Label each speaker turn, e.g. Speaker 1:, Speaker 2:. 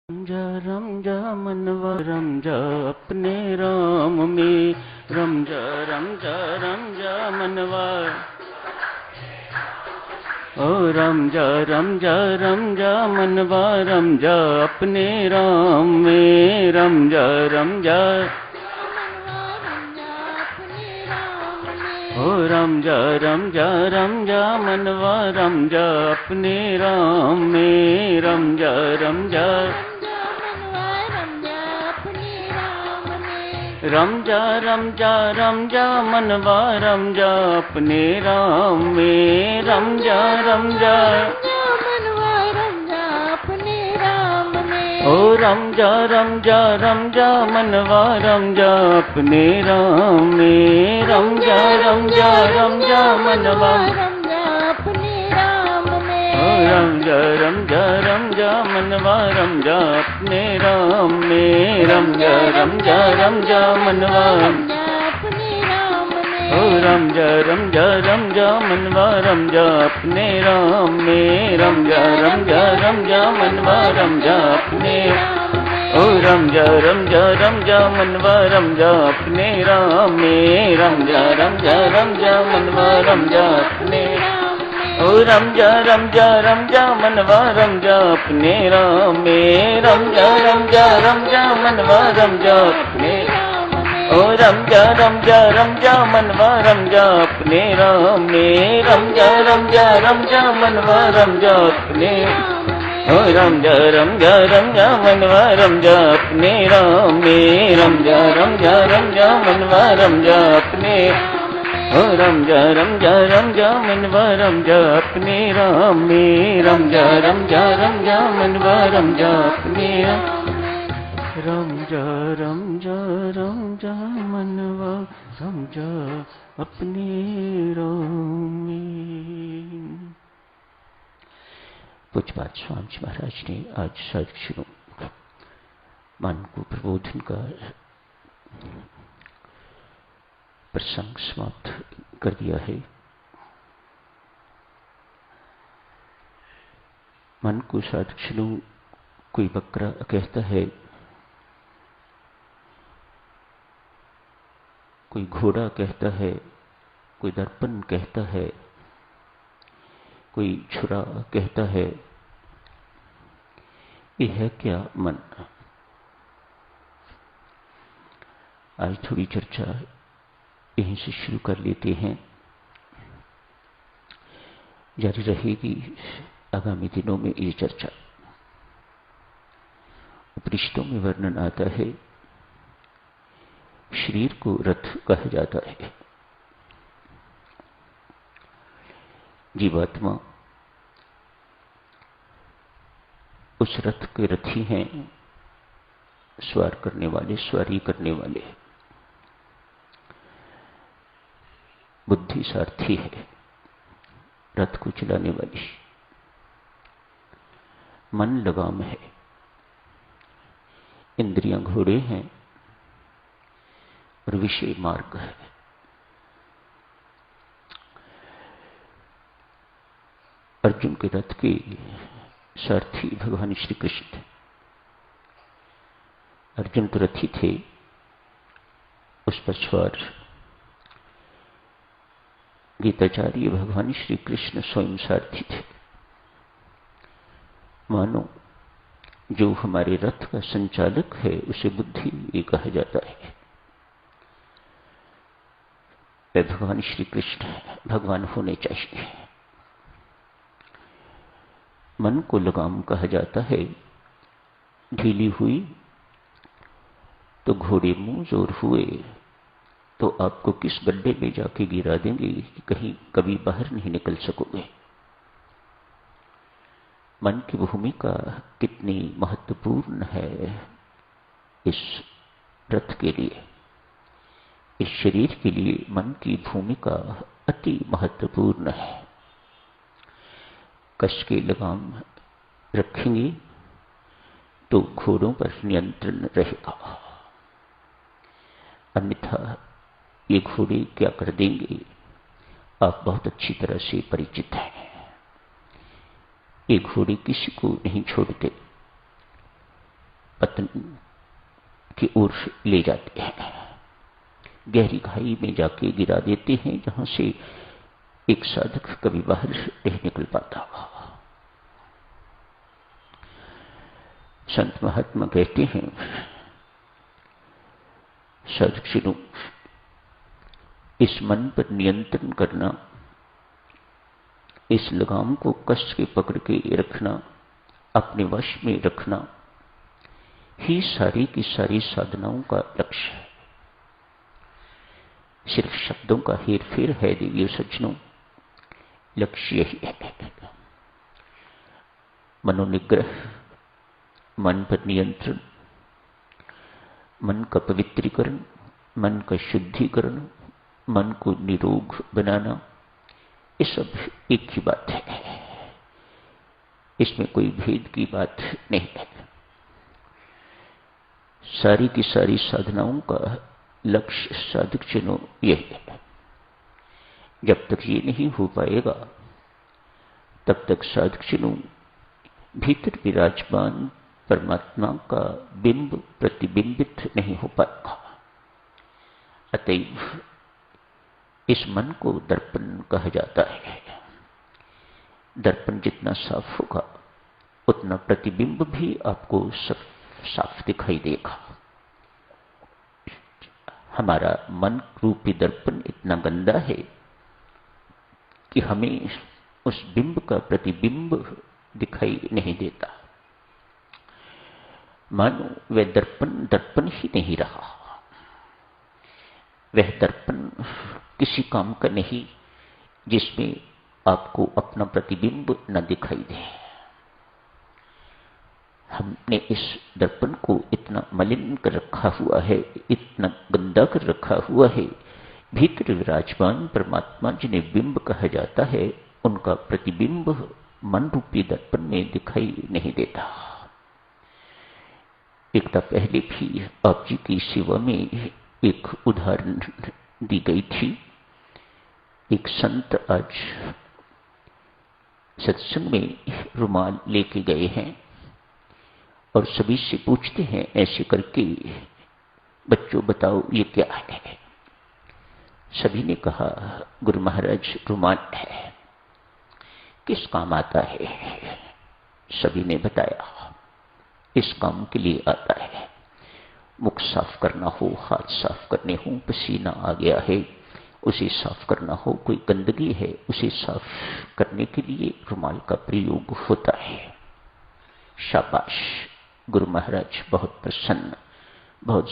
Speaker 1: रम जा मनवा रम जा अपने राम में। रम जा मनवा। ओ रम जा मनवा रम जा अपने राम में। रम जा ओ रम जा मनवा रम जा अपने राम में। रम जा रम जा मनवा रम जा अपने राम में। रम जा ओ रम जा मनवा रम जा अपने राम में। रम जा मनवा ओ रम जा मनवा रम जा अपने राम में। रम जा मनवा ओ रम जा मनवा रम जा अपने राम में। रम जा मनवा रम जा अपने ओ रम जा मनवा रम जा अपने राम में। रम जा मनवा रम जा अपने ओ रम जा मनवा रम जा अपने राम में। रम जा मनवा रम जा अपने ओ रम जा मनवा रम जा अपने राम में। रम जा मनवा रम जा अपने ओ रम जा मनवा रम जा अपने राम में। रम जा मनवा रम जा अपने ओ रम जा मनवा रम जा अपने राम में। रम जा मनवा रम जा अपने रम जा मनवा रम जा अपने राम में। पूज्यपाद स्वामी जी महाराज ने आज साधु मन को प्रबोधन का प्रसंग समाप्त कर दिया है। मन को साधु कोई बकरा कहता है, कोई घोड़ा कहता है, कोई दर्पण कहता है, कोई छुरा कहता है। ये है क्या मन? आज थोड़ी चर्चा यहीं से शुरू कर लेते हैं, जारी रहेगी आगामी दिनों में ये चर्चा। उपनिषदों में वर्णन आता है, शरीर को रथ कहा जाता है। जीवात्मा उस रथ के रथी हैं, सवार करने वाले, सवारी करने वाले। बुद्धि सारथी है, रथ को चलाने वाली। मन लगाम है, इंद्रियां घोड़े हैं और विषय मार्ग है। अर्जुन के रथ के सारथी भगवान श्री कृष्ण थे। अर्जुन तो रथी थे, उस पर सवार गीताचार्य भगवान श्री कृष्ण स्वयं सारथी थे। मानो जो हमारे रथ का संचालक है उसे बुद्धि ये कहा जाता है। वे भगवान श्री कृष्ण भगवान होने चाहिए। मन को लगाम कहा जाता है। ढीली हुई तो घोड़े मुंह जोर हुए तो आपको किस गड्ढे में जाके गिरा देंगे कि कहीं कभी बाहर नहीं निकल सकोगे। मन की भूमिका कितनी महत्वपूर्ण है इस रथ के लिए, इस शरीर के लिए मन की भूमिका अति महत्वपूर्ण है। कस के लगाम रखेंगे तो घोड़ों पर नियंत्रण रहेगा, अन्यथा ये घोड़े क्या कर देंगे आप बहुत अच्छी तरह से परिचित हैं। ये घोड़े किसी को नहीं छोड़ते। पतन की ओर ले जाते हैं, गहरी खाई में जाके गिरा देते हैं, जहां से एक साधक कभी बाहर नहीं निकल पाता। संत महात्मा कहते हैं, साधक इस मन पर नियंत्रण करना, इस लगाम को कस के पकड़ के रखना, अपने वश में रखना ही सारी की सारी साधनाओं का लक्ष्य है। सिर्फ शब्दों का हेर फेर है देवी सज्जनों, लक्ष्य यही है। मनोनिग्रह, मन पर नियंत्रण, मन का पवित्रीकरण, मन का शुद्धिकरण, मन को निरोग बनाना, ये सब एक ही बात है, इसमें कोई भेद की बात नहीं है। सारी की सारी साधनाओं का लक्ष्य साधक जनों यही है। जब तक ये नहीं हो पाएगा तब तक साधक जनों भीतर विराजमान परमात्मा का बिंब प्रतिबिंबित नहीं हो पाएगा। अतएव इस मन को दर्पण कहा जाता है। दर्पण जितना साफ होगा उतना प्रतिबिंब भी आपको साफ दिखाई देगा। हमारा मन रूपी दर्पण इतना गंदा है कि हमें उस बिंब का प्रतिबिंब दिखाई नहीं देता, मानो वह दर्पण ही नहीं रहा। वह दर्पण किसी काम का नहीं जिसमें आपको अपना प्रतिबिंब न दिखाई दे। हमने इस दर्पण को इतना मलिन कर रखा हुआ है, इतना गंदा कर रखा हुआ है, भीतर विराजमान परमात्मा जिन्हें बिंब कहा जाता है, उनका प्रतिबिंब मन रूपी दर्पण में दिखाई नहीं देता। एकता पहले भी आप जी की सेवा में एक उदाहरण दी गई थी। एक संत आज सत्संग में रुमाल लेके गए हैं और सभी से पूछते हैं ऐसे करके, बच्चों बताओ ये क्या है। सभी ने कहा गुरु महाराज रुमाल है, किस काम आता है। सभी ने बताया इस काम के लिए आता है, मुख साफ करना हो, हाथ साफ करने हो, पसीना आ गया है उसे साफ करना हो, कोई गंदगी है उसे साफ करने के लिए रुमाल का प्रयोग होता है। शाबाश, गुरु महाराज बहुत प्रसन्न, बहुत